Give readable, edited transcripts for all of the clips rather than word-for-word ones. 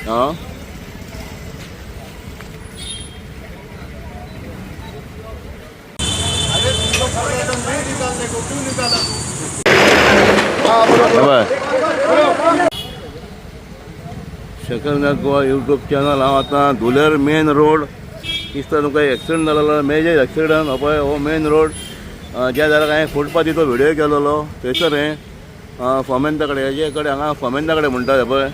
हां शकरनाथ Goa YouTube channel हांव आतां धुलेर मेन रोड दिसता तुमकां एक्सिडंट जालोलो मेजर एक्सिडंट हो पळय हो मेन रोड ज्या जाग्यार हांवें फुटपाथी तो व्हिडियो केलेलो थंयसर हें फोमेंता कडेन हेजे कडेन हांगा फोमेंता कडेन म्हणटा पळय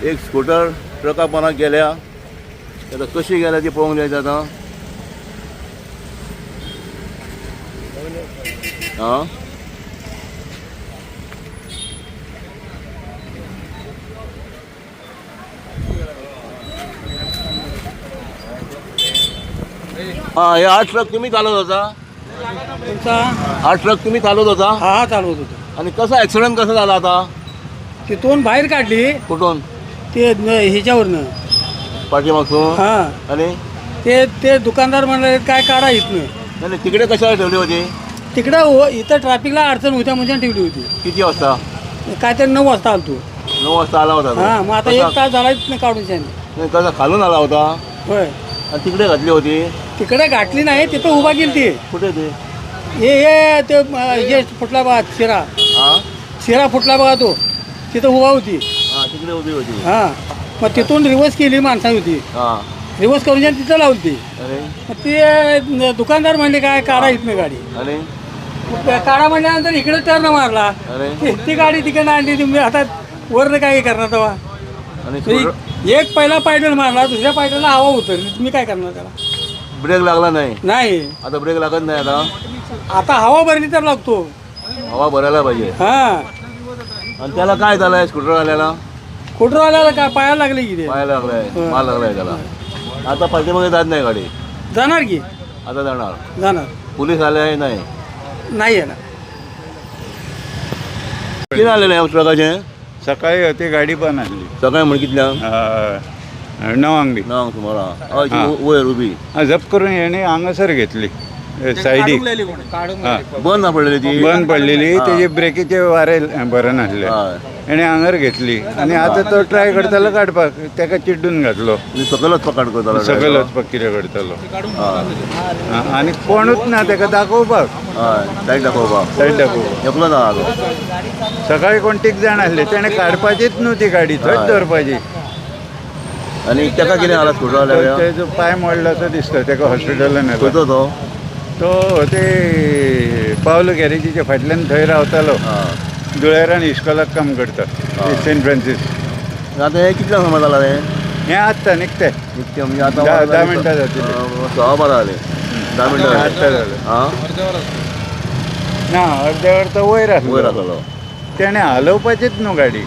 एक स्कूटर ट्रका पोंदाक गेल्या आतां कशी गेल्या ती पळोवंक जाय आतां हां हां हे 8 ट्रक तुम्ही चालवत होता तुमचा 8 ट्रक तुम्ही चालवत होता हा चालवत होतो आणि कसा ॲक्सिडेंट कसा झाला आता तिथून बाहेर काढली कुठून ते ह्याच्यावरनं पाठीमागसून हा आणि ते दुकानदार म्हणले काय काढा इथनं नाही तिकडे कशाला ठेवली होती तिकडं इथं ट्रॅफिकला अडचण होत्या म्हणजे ठेवली होती किती वाजता काय तर 9 वाजता आलतो 9 वाजता आला होता तो. हा मग आता कसा- 1 तास झाला इथनं काढून त्याने नाही, कसा खालून आला होता होय आणि तिकडे घातली होती तिकडे गाठली नाही तिथं उभा गेली ती कुठे ते हे ते हे फुटला बघा हां शिरा फुटला बघा तो तिथं उभा होती हां तिकडे उभी होती हा मग तिथून रिवर्स केली माणसाने होती हां रिवर्स करून त्याने तिथं लावली ती अरे मग ते दुकानदार म्हणले काय काढा इथनं गाडी अरे काढा म्हणल्यानंतर इकडे टर्न मारला अरे ती गाडी तिकडनं आणली तुम्ही आता वरनं काय करणार तेव्हा आणि एक पहिला पायडल मारला दुसऱ्या पायडलला हवा उतरली तुम्ही काय करणार त्याला ब्रेक लागला नाही नाही आता ब्रेक लागत नाही आता आता हवा भरली तर लागतो हवा भरायला पाहिजे हा आणि त्याला काय झालंय स्कूटर आल्याला खोटरवाल्याला काय पायाला लागले की ते पाहायला लागलाय माल लागलाय त्याला आता पाठीमागे जात नाही गाडी जाणार की आता जाणार जाणार पोलीस आले आहे नाही नाही येणार किती आलेले आहे ट्रकाचे सकाळी होती गाडी पण आणली सकाळी म्हण कितल्या नवांगडी ना तुम्हाला वयर उभी जप करून येणे हांगासर घेतली सायडीक बंद ना पडलेली ती बंद पडलेली त्याचे ब्रेकीचे वारे बरं नासले हय आणि हांगर घेतली आणि आता तो ट्राय करतालो काडपाक ताका चिड्डून घातलो सकलच पकड करतालो सकलच पक्किरे करतालो आणि कोणूच ना ताका दाखोवपाक हय साईड दाखोवपाक सायड दाखोवपाक एकलो ना आलो सकाळी कोण तीग जाण आसले तेणे काडपाचीच न्हू ती गाडी थंयच दवरपाची आणि तेका कितें आला स्कूटर आल्या तेजो पांय मोडला असो दिसता ताका हॉस्पिटलान व्हेलो खंयचो तो तो ते पावलो गॅरेजीच्या फाटल्यान थंय रावतालो दुळेरान इस्कॉलाक काम करता सेंट फ्रांसीस आता हे कितल्या समज जाला रे हें आत्ता निघते इतके म्हणजे आता 10 मिनटां जातली 6 जाले 10 मिनटां आत्ता जालें हां ना अर्दे वर तो वयर वयर आसलो आसलो तेणे हलोवपाचीच न्हू गाडी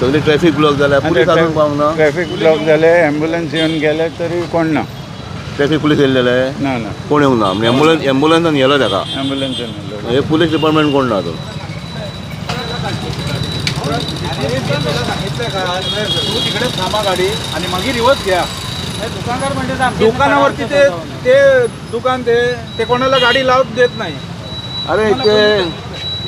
सगळी ट्रॅफिक ब्लॉक जाल्या पुलीस अजून पावंक ना ट्रॅफिक ब्लॉक जाले एम्ब्युलन्स येवन गेले तरी कोण ना ट्रॅफिक पुलीस येयलेले ना ना कोण येवंक ना म्हणजे एम्ब्युलन्सान येयलो ताका एम्ब्युलन्सान हे पुलीस डिपार्टमेंट कोण ना अजून तिकडे थांबा गाडी आणि मागे रिवर्स घ्या दुकानदार म्हणजे दुकानावरती ते दुकान ते कोणाला गाडी लावत देत नाही अरे ते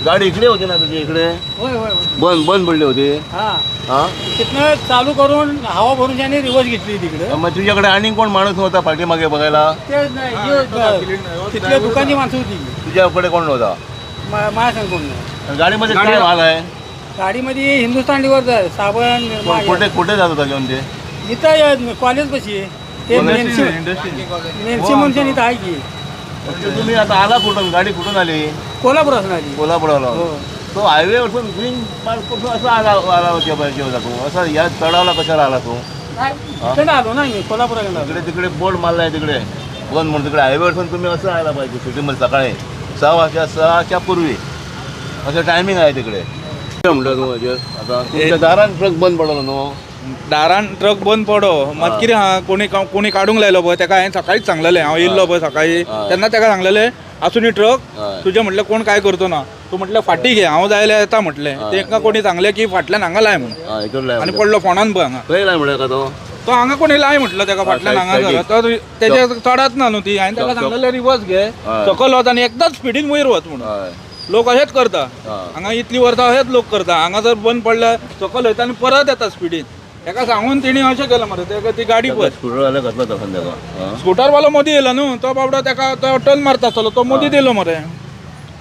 गाडी इकडे होती ना तुझी इकडे होय होय बंद पडली होती हा हां तिथनं चालू करून हवा भरून त्याने रिवर्स घेतली तिकडे मग तुझ्याकडे आणि कोण माणूस नव्हता पाठीमागे बघायला ते तिथल्या दुकानची माणसं होती तुझ्याकडे कोण नव्हता माझ्या सांग कोण नाही गाडीमध्ये काय माल आहे गाडीमध्ये हिंदुस्तान लिव्हर साबण निर्मा कुठे जात होता घेऊन ते इथं कॉलेजपाशी ते नेन्सी म्हणून इथं आहे की तुम्ही आता आला कुठून गाडी कुठून आली कोल्हापूर असणार आली. कोल्हापूरला हो. तो हायवे वरसून ग्रीन पार्क पासून असा आला होता तू असा या चढावला कशाला आला तू तिकडे आलो ना मी कोल्हापुराकडे आलो. तिकडे तिकडे बोर्ड मारला आहे तिकडे बंद म्हणून तिकडे हायवे वरसून तुम्ही असं आला पाहिजे सिटीमध्ये सकाळी 6 पूर्वी असं टायमिंग आहे तिकडे म्हणतो तू आता तुमच्या दारान ट्रक बंद पडलो न्हू दारान ट्रक बंद पडो मात कितें हा कोणी काडूंक लायलो पळय ताका हांवें सकाळीच सांगलेलें हांव येयल्लो पळय सकाळी तेन्ना ताका सांगलेलें आसूं न्ही ट्रक तुजें म्हटलें कोण काय करतो ना तू म्हटलें फाटी घे हांव जायल्या येता म्हटलें तांकां कोणी सांगलें की फाटल्यान हांगा लाय म्हणून आनी पडलो फोंडान पळय हांगा खंय लाय म्हळ्यार का तो हांगा कोणी लाय म्हटलं ताका फाटल्यान हांगा तर तेजे चडात ना न्हू ती हांवें ताका सांगलेलें रिवर्स घे सकयल वच आनी एकदाच स्पिडीन वयर वच म्हणून लोक असेच करता हा. हांगा इतली वर्सां असेच लोक करता हांगा जर बंद पडल्या सकयल वयता आनी परत येता स्पिडीन ताका सांगून तेणी अशें केलें मरे तेका ती गाडी पळय स्कूटर वाले कसलो तखन तेका स्कूटरवालो मोदी येयलो न्हू तो बाबडो ताका तो टर्न मारता आसतलो तो मोदी दिलो मरे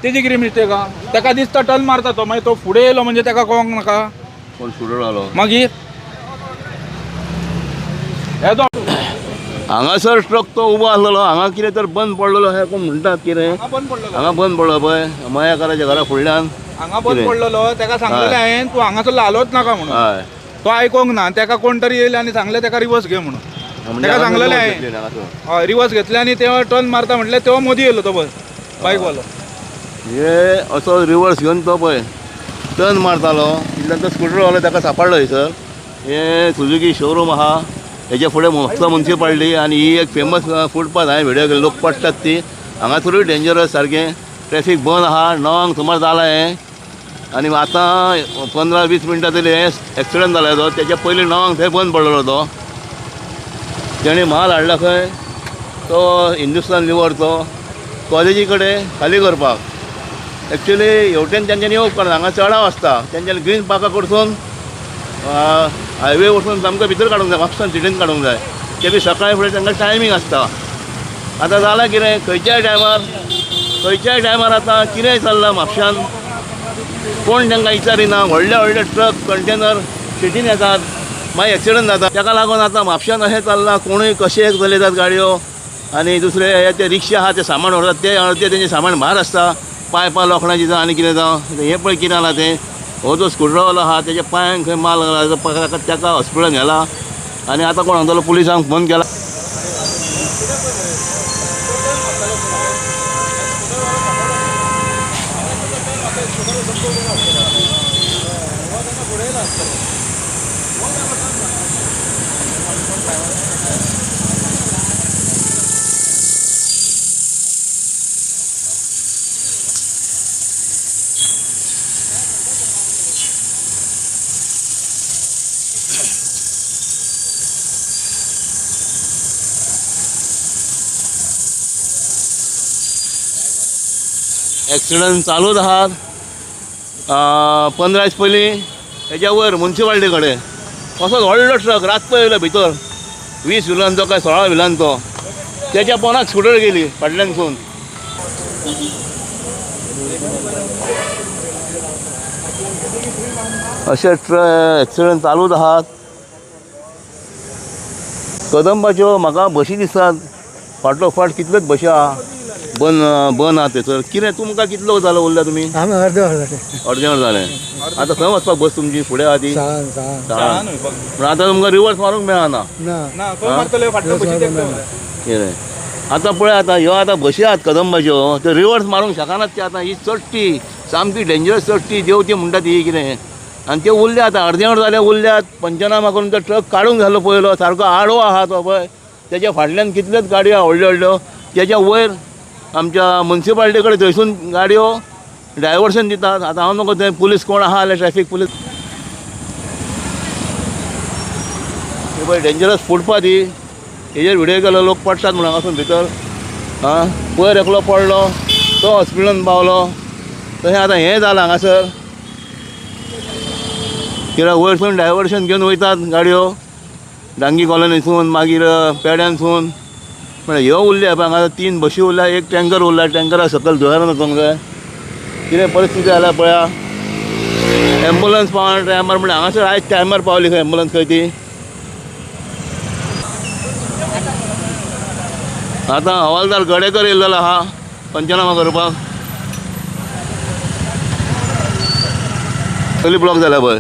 तेजी कितें मिस्टेक आहा ताका दिसता टर्न मारता तो मागीर तो फुडें येयलो म्हणजे ताका कळोंक नाका कोण स्कूटर वालो मागीर येदो हांगासर ट्रक तो उबो आसलेलो हांगा कितें तर बंद पडलेलो हे कोण म्हणटात कितें हांगा बंद पडलेलो हांगा बंद पडलो पळय मयाकाराच्या घरा फुडल्यान हांगा बंद कितें? पडलेलो ताका सांगलेलें हांवें तूं हांगासर हालोच नाका म्हणून हय तो आयकोंक ना ताका कोण तरी येयले आनी सांगलें ताका रिवर्स घे म्हणून म्हणजे ताका हांगासर सांगलेलें रिवर्स हांवें घेतली हांगासर. हय रिवर्स घेतले आनी तेव्हा टर्न मारता म्हटल्यार तेव्हा मोदी येयलो तो बस बायकवालो हे असो रिवर्स घेवन तो पळय टर्न मारतालो इतल्यान तो स्कूटरवालो ताका सांपडलो थंयसर हे सुजुकी शोरूम आहा हेजे फुडें म्हापसा मुन्सिपाल्टी आनी ही एक फेमस फुटपाथ हांवें व्हिडिओ केली लोक पडटात ती हांगासरूय डेंजरस सारकें ट्रॅफीक बंद आहा 9 सुमार जाला हें आनी आतां 15-20 मिनटां तरी हे एक्सिडंट जाला तो तेच्या पयलीं 9 थंय बंद पडलेलो तो तेणी माल हाडला खंय तो हिंदुस्तान लिव्हरचो कॉलेजी कडेन खाली करपाक एक्चुली हेवटेन तेंच्यांनी येवप करना हांगा चडाव आसता तेंच्यांनी ग्रीन पार्का कडसून हायवे वचून आमकां भितर काडूंक जाय म्हापसान सिटीन काडूंक जाय ते बी सकाळी फुडें तांकां टायमींग आसता आतां जालां कितें खंयच्याय टायमार आतां कितेंय चल्लां म्हापशान कोण तांकां विचारिना व्हडले व्हडले ट्रक कंटेनर सिटीन येतात मागीर एक्सिडंट जाता ताका लागून आतां म्हापशान अशें चल्लां कोणूय कशें चलयतात गाडयो आनी दुसरे हे ते रिक्षा आहा ते सामान व्हरतात ते अर्दे तेंचें सामान भायर आसता पायपां लोखणाची जावं आनी कितें जावं हें पळय कितें जालां तें हो जो स्कूटरवालो आहा तेच्या पांयांक खंय माल लागला ताका हॉस्पिटलान व्हेला आनी आतां कोण सांगतालो पुलिसांक फोन केला एक्सिडंट चालूच आहात 15 दीस पयलीं हेच्या वयर मुन्सिपाल्टी कडेन असोच व्हडलो ट्रक रातपय येयलो भितर 20 व्हिलांचो काय 16 व्हिलांचो तेच्या पोनाक स्कूटर गेली फाटल्यानसून अशे एक्सिडंट चालूच आहात कदंबाच्यो म्हाका बशी दिसतात फाटोफाट कितल्योच बशी आहा बंद आहा थंयसर कितें तुमकां कितलो जालो उरल्या तुमी आमी अर्दे वर जाले अर्देवर जालें आतां खंय वचपाक बस तुमची फुडें आहा ती शाळान पूण आतां तुमकां रिवर्स मारूंक मेळना ना ना खंय मारतले फाटलो बशी तेंका कितें आतां पळय आतां ह्यो आतां बशी आहात कदंबाच्यो त्यो रिवर्स मारूंक शकनात ते आतां ही चडटी सामकी डेंजरस चडटी देंवती म्हणटा ती कितें आनी त्यो उरल्या आतां अर्देवर जाल्या उरल्यात पंचनामा करून तो ट्रक काडूंक जालो पयलो सारको आडवो आहा तो पळय तेच्या फाटल्यान कितल्योच गाडयो आहा व्हडल्यो व्हडल्यो तेच्या वयर आमच्या मुन्सिपाल्टी कडेन थंयसून गाडयो डायवर्शन दितात आतां हांव नको थंय पुलीस कोण आहा जाल्यार ट्रॅफीक पुलीस पळय डेंजरस फुटपाथ ही हेजेर व्हिडियो केलो लोक पडटात म्हणून हांगासून भितर पयर एकलो पडलो तो हॉस्पिटलान पावलो तशें आतां हें जालां हांगासर कित्याक वयरसून डायवर्शन घेवन वयतात गाडयो डांगी कॉलनीसून मागीर पेड्यांसून म्हळ्यार ह्यो उरल्या पळय हांगा 3 बशी उरल्या एक टँकर उरला टँकरा सकयल दुयेरान वचोंक जाय कितें परिस्थिती जाल्या पळया एम्बुलन्स पावना टायमार म्हळ्यार हांगासर आयज टायमार पावली खंय एम्बुलन्स खंय ती आतां हवालदार गडेकर येयल्लो आहा पंचनामा करपाक पयली ब्लॉक जाल्या पळय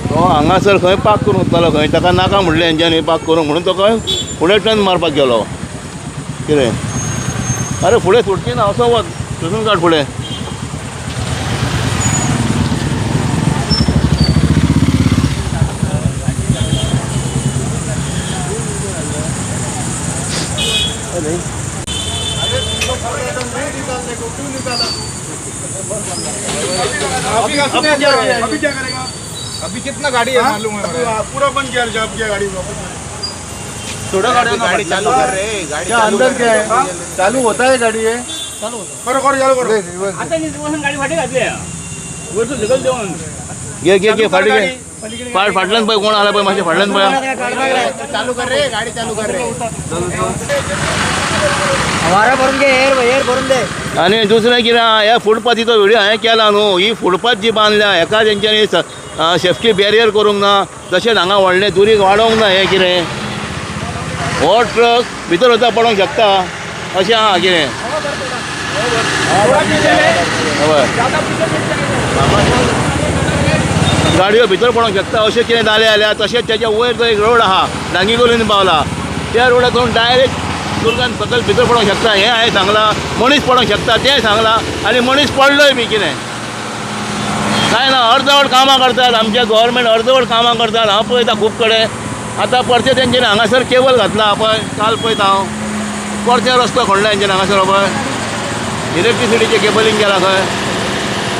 तो हांगासर खंय पार्क करून वतालो खंय ताका नाका म्हणलें हेंच्यांनी पार्क करूंक म्हणून तो खंय फुडें टर्न मारपाक गेलो कितें अरे फुडें सुटची ना असो वच थंयसून काड फुडें अभी कितना गाड़ी है मालूम है पूरा बंद किया जब किया गाड़ी थोड्या गाडी चालू कर रे क्या अंदर क्या है चालू होता है गाड़ी है घे घे घे फाटी घे फाटल्यान पळय कोण आला पळय मातशें फाटल्यान पळय चालू कर रे गाड़ी चालू कर रे वारा भरून घे एअर भरून दे. आणि दुसरें कितें ह्या फुटपाथीचो व्हिडिओ हांवें केला न्हू ही फुटपाथ जी बांदल्या हेका तेंच्यांनी सेफ्टी बॅरियर करूंक ना तशेंच हांगा व्हडलें दुरीग वाडोवंक ना हें कितें हो ट्रक भितर वता पडोंक शकता अशें आहा कितें हय गाडयो भितर पडोंक शकता अशें कितें जालें जाल्यार तशेंच तेच्या वयर जो एक रोड आहा डांगी कॉलनी पावला त्या रोडातून डायरेक्ट दुर्गान सकयल भितर पडोंक शकता हें हांवें सांगलां मनीस पडोंक शकता तें सांगलां आनी मनीस पडलोय बी कितें काय ना अर्धवट कामां करतात आमचे गोव्हर्मेंट अर्धवट कामां करतात हांव पळयता खूब कडेन आतां परते तेंच्यांनी हांगासर केबल घातला पळय काल पळयता हांव परते रस्तो खोडला तेंच्यांनी हांगासर पळय इलेक्ट्रिसिटीचें केबलिंग केलां खंय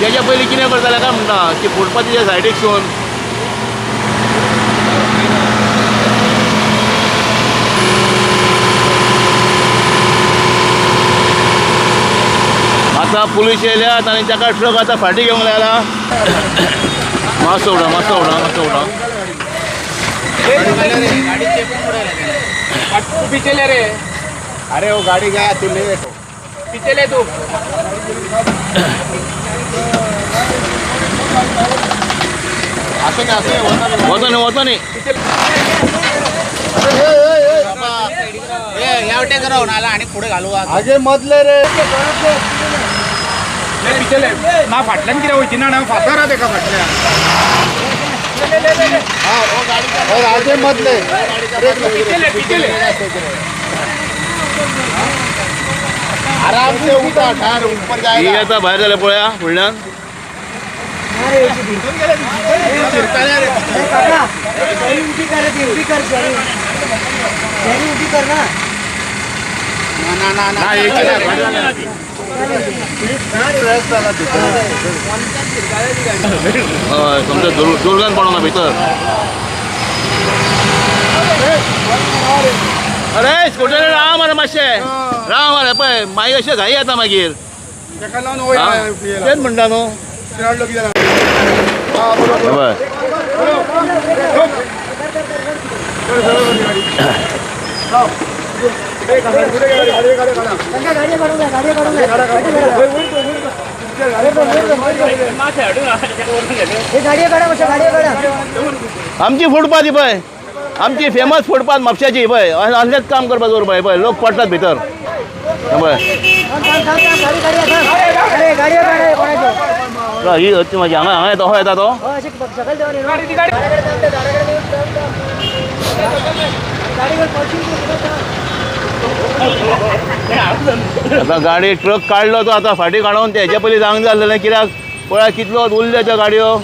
तेच्या पयलीं कितें करताले काय म्हणटा की फुटपाथीच्या सायडीक सून आतां पुलीस येयल्यात आनी ताका ट्रक आतां फाटीं घेवंक लायला मातसो उडा पिचले रे अरे वो गाड़ी गया तू लेट पिचले तू वतो न्ही आगे मधले रे पिचले ना फाटल्यान कितें वयची ना फातरा तेका फाटल्यान और आगे मधले पिचले आराम से उठा ठार ऊपर ही जाएगा आतां भायर जाल्यार पळया फुडल्यान उभी कर ना. हय समजा दुर्गान पडोंक ना भितर अरे स्कूटर राव मरे मातशें राव मरे पळय मागीर अशें घाई येता मागीर तेच म्हणटा न्हू पळय आमची फुटपाथ ही पळय आमची फेमस फुटपाथ म्हापशाची पळय असलेंच काम करपाक दवर पळय लोक पडटात भितर पळय ही हत्ती म्हाजी हांगा येता हो येता तो आतां गाडी ट्रक काडलो तो आतां फाटीं काडून ते हेच्या पयलीं जावंक जाय कित्याक पळय कितलो उरल्या त्यो गाडयो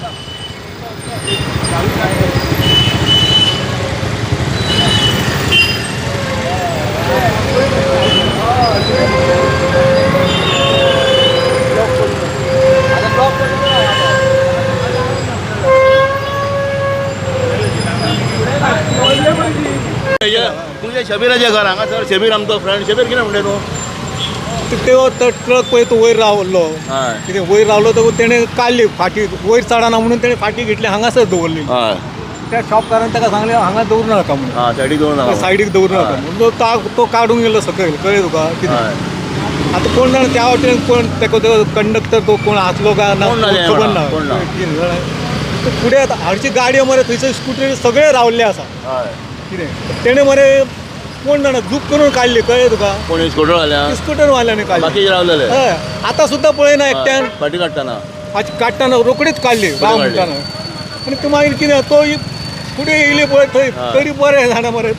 तुमच्या शबीराचें घर हांगासर शबीर आमचो फ्रेंड शबीर कितें म्हणटा तूं तो ट्रक पळय तो वयर रावलो हय कितें वयर रावलो तो तेणें काडली फाटी वयर चडना म्हणून तेणें फाटी घेतली हांगासर दवरली हय त्या शॉपकारान ताका सांगलें हांगा दवरूं नाका म्हणून हां सायडीक दवरून नाका सायडीक दवरूं नाका म्हणून तो काडून गेलो सकयल कळ्ळें तुका कितें हय आतां कोण जाण त्या वाटेन कोण तेका तो कंडक्टर तो कोण आसलो काय ना कोण ना तें खबर म्हणा, ना कोण ना. कितें जाणां. तो फुडें आतां हाडची गाडयो मरे थंयसर स्कुटर सगळे रावल्ले आसा हय कितें तेणें मरे कोण जाणा झूक करून काडली कळ्ळें तुका कोणी स्कूटर वाल्या स्कुटर वाल्यांनी काडली बाकीचे रावलेले हय आतां सुद्दां पळयना एकट्यान फाटी काडटाना काडटाना रोकडीच काडली गांव काडली. म्हणटाना आनी तूं मागीर कितें तो फुडें येयली पळय थंय हय. तरी बरें जाणा मरे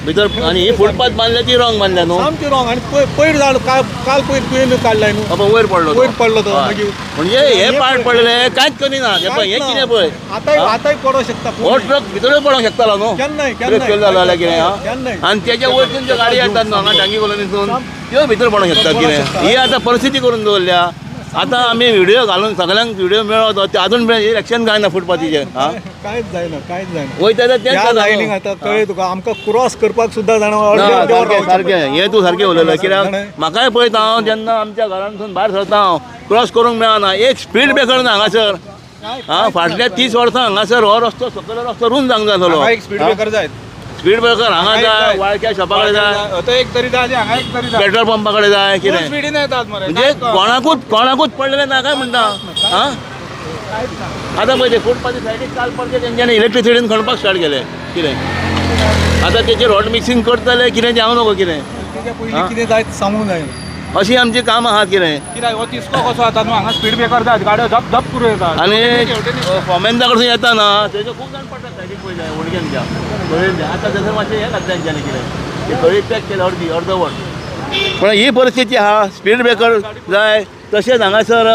भितर आनी ही फुटपाथ बांदल्या ती रॉंग बांदल्या न्हू सामकें रॉंग आनी पयर जाण काल पयर तुवें काडलाय न्हू बाबा वयर पडलो तो. वयर पडलो तो हय. मागीर म्हणजे हे पार्ट पडलेले कांयच करिना हे पळय हे कितें पळय आतांय पडों शकता हो ट्रक भितरूच पडोंक शकतालो न्हू केन्नाय ब्रेक फेल जालो जाल्यार कितें हा केन्नाय आनी तेच्या वयरसून ज्यो गाडी येतात न्हू हांगा डांगी कॉलनीसून त्यो भितर पडोंक शकतात कितें ही आतां परिस्थिती करून दवरल्या आतां आमी व्हिडिओ घालून सगळ्यांक व्हिडिओ मेळो ते अजून इलेक्शन काय ना फुटपाथीचें हां कांयच जायना कांयच जायना वयता तेंच त्या जाता लायनीक आतां कळ्ळें तुका आमकां क्रॉस करपाक सुद्दां जाणा ना, अर्दें देवर सारकें रावचें सारकें हें तूं सारकें उलयलें कित्याक जाणा. म्हाकाय पळयता हांव जेन्ना आमच्या घरांतसून भायर सरता हांव क्रॉस करूंक मेळना एक स्पीड ब्रेकर ना हांगासर हां फाटल्या 30 वर्सां हांगासर हो रस्तो सकयल रस्तो रूंद जावंक जाय हांगा एक स्पीड ब्रेकर जाय स्पीड ब्रेकर हांगा जाय वाळक्या शॉपा कडेन जाय तो एक तरी जाय हांगा एक तरी जाय पेट्रोल पंपा कडेन जाय कितें स्पीडीन येतात मरे म्हणजे कोणाकूच पडलेलें ना काय म्हणटा हां आतां पळय ते फुटपाथी सायडीक काल परते तेंच्यांनी इलेक्ट्रिसिटीन खणपाक स्टार्ट केलें कितें आतां तेचेर हॉट मिक्सिंग करतले कितें तें हांव नको कितें तेच्या पयलीं कितें जायत सांगूंक जाय अशीं आमची कामां आहात कितें कित्याक हो तिस्को कसो आता न्हू हांगा स्पीड ब्रेकर जाय गाड्यो झप झप करून येतात आनी फोमेंता कडसून येता ना थंयसर खूब जाण पडटा सायडीक पळयल्या वडक्यांच्या कळयल्या आतां थंयसर मातशें हें घातलें तेंच्यांनी कितें ते कळीत पॅक केलें अर्दवट पण ही परिस्थिती आहा स्पीड ब्रेकर जाय तशेंच हांगासर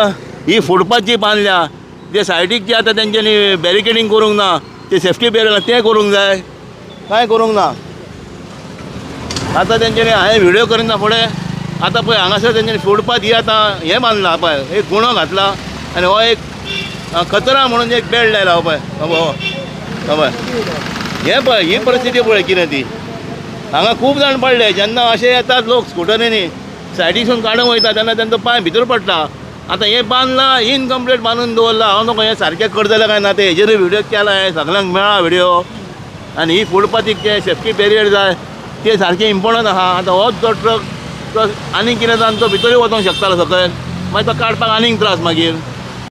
ही फुटपाथ जी बांदल्या जे सायडीक जे आतां तेंच्यांनी बॅरिकेडींग करूंक ना ते सेफ्टी बॅरियर तें करूंक जाय कांय करूंक ना आतां तेंच्यांनी हांवें व्हिडिओ करिना फुडें आतां पळय हांगासर तेंच्यांनी फुटपाथ ही आतां हें बांदलां पळय एक गुणो घातला आनी हो एक खतरा म्हणून एक बेल्ट लायला हो पळय हो पळय हें पळय ही परिस्थिती पळय कितें ती हांगा खूब जाण पडले जेन्ना अशे येतात लोक स्कुटरींनी सायडीसून काडून वयता तेन्ना तेंचो पांय भितर पडटा आतां हें बांदलां इनकम्प्लीट बांदून दवरलां हांव नको हें सारकें करतलें काय ना तें हेजेरूय व्हिडिओ केला हांवें सगळ्यांक मेळ्ळा व्हिडिओ आनी ही फुटपाथीक जे सेफ्टी बॅरियर जाय ते सारकें इम्पॉर्टंट आहा आतां होच जो ट्रक तो आनीक कितें जावन तो भितरूय वचोंक शकतालो सकयल मागीर तो काडपाक आनीक त्रास मागीर